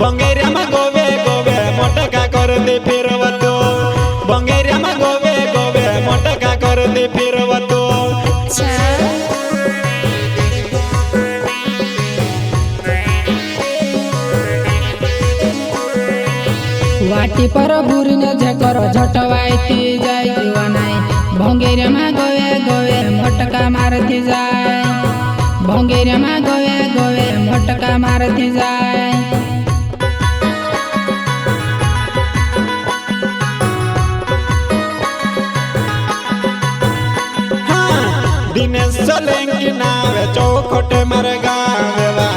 બંગેરિયા માં ગોવે ગોવે મોટકા કર દે ફેરવતો બંગેરિયા માં ગોવે ગોવે મોટકા કર દે ફેરવતો वाटी पर बुरी ने झकर झटवाईती जाय जीवनाई भंगेरिया में गोवे गोवे मोटका मारती जाय भंगेरिया में गोवे गोवे मोटका मारती जाय दिनेश सोलंकी नावे चौखटे मारे गावे वा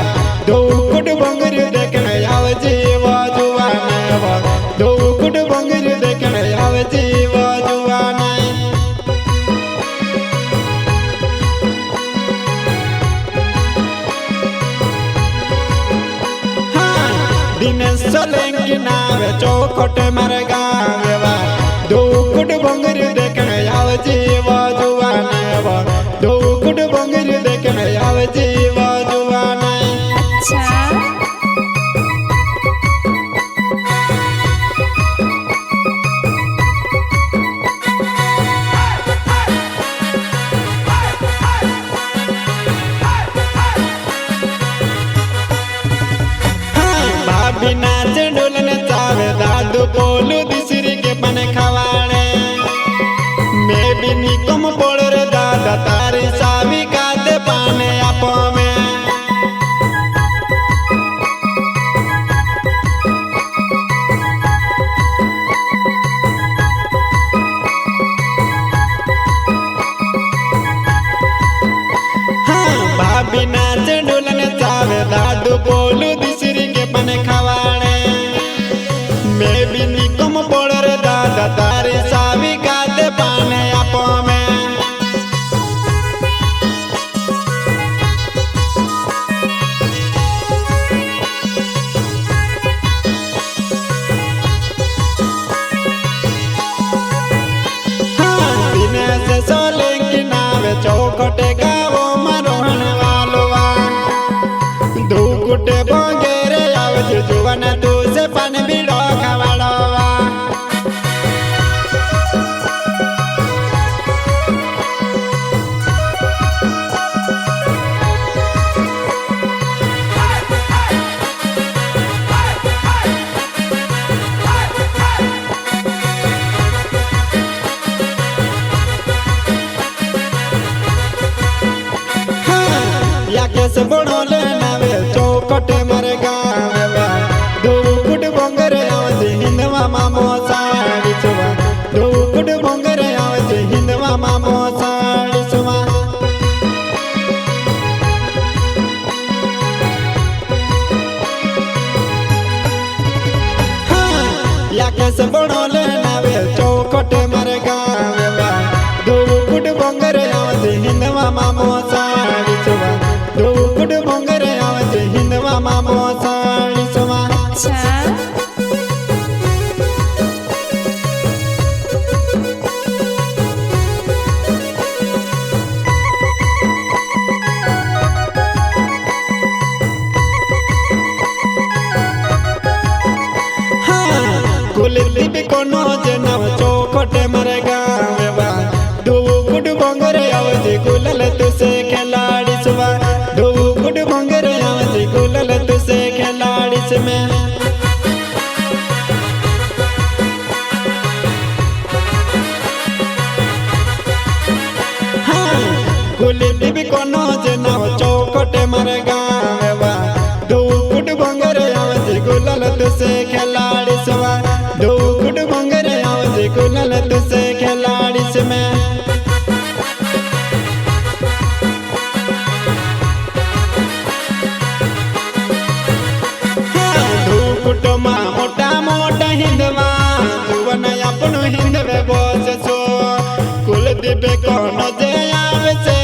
धोकुट बंगरी देखने आवे जीवा जुवाना वा धोकुट बंगरी देखने आवे जीवा जुवाना दिनेश सोलंकी नावे चौखटे मारे गावे वा धोकुट बंगरी देखने आवे जीवा जुवाना वा धोकुट बंगरी देखने आवे जीवा जुवाना भाभी नाचे डोलने चावे दादू बोलू दिसरी के बने खवाड़े मैं भी निकम बोल रे दादा तारी सावी काते पाने आपो में भाभी नाचे डोलने चावे दादू बोलू दिसरी के बने खवाड़े मैं भी निकम बोल रे दादा तारी सावी काते पाने आपो में दिनेश सोलंकी नावे चौखटे गावो मरोहन वालोवा धोकुटे बंगेरे आवे जुवाना तू से पान बीड़ो खवाड़ोवा कैसे बड़ो लेना वे चौखटे मरे गावे वा धोकुट बंगरे आवे हिंदवा मामो साड़ी सुवा धोकुट बंगरे आवे हिंदवा मामो साड़ी सुवा या कैसे बड़ो लेना वे चौखटे मरे गावे वा धोकुट बंगरे आवे हिंदवा मामो साड़ी सुवा धोकुट बंगरे आवे हिंदवा मामो साड़ी सुवा कुलदीप कोनो जनव चौखटे मरे गावे वा धोकुट बंगरे आवे गुलल तुसे खिलाड़ी सुवा धोकुट बंगरे आवे गुलल तुसे खिलाड़ी से में कुलदीप कोनो जनव चौखटे मरे गावे वा धोकुट बंगरे आवे गुलल तुसे खिलाड़ी सुवा धोकुट बंगरे आवे गुलल तुसे खिलाड़ी से में मोटा मोटा हिंदवा जुवन अपनो हिंदवे बोस सो कुलदीप कोनो जे आवे से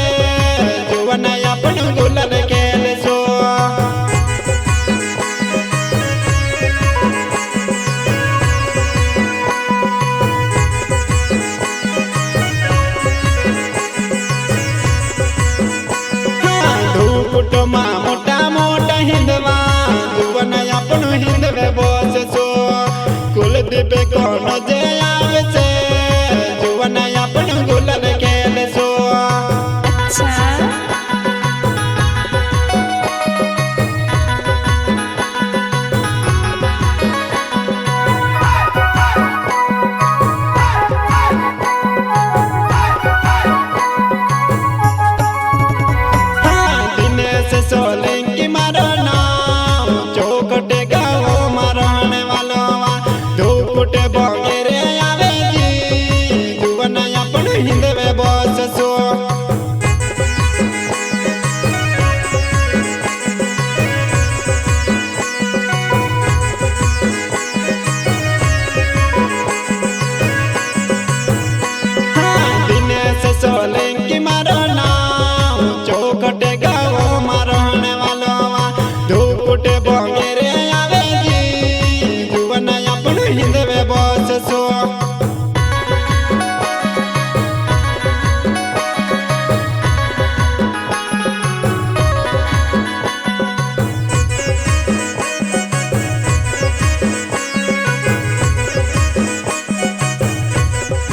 जुवन अपनो गुलल खेल सो धोकुट मोटा मोटा हिंदवा जुवन આપણું હિંદવે બોસસો કુલદીપ કોણ જે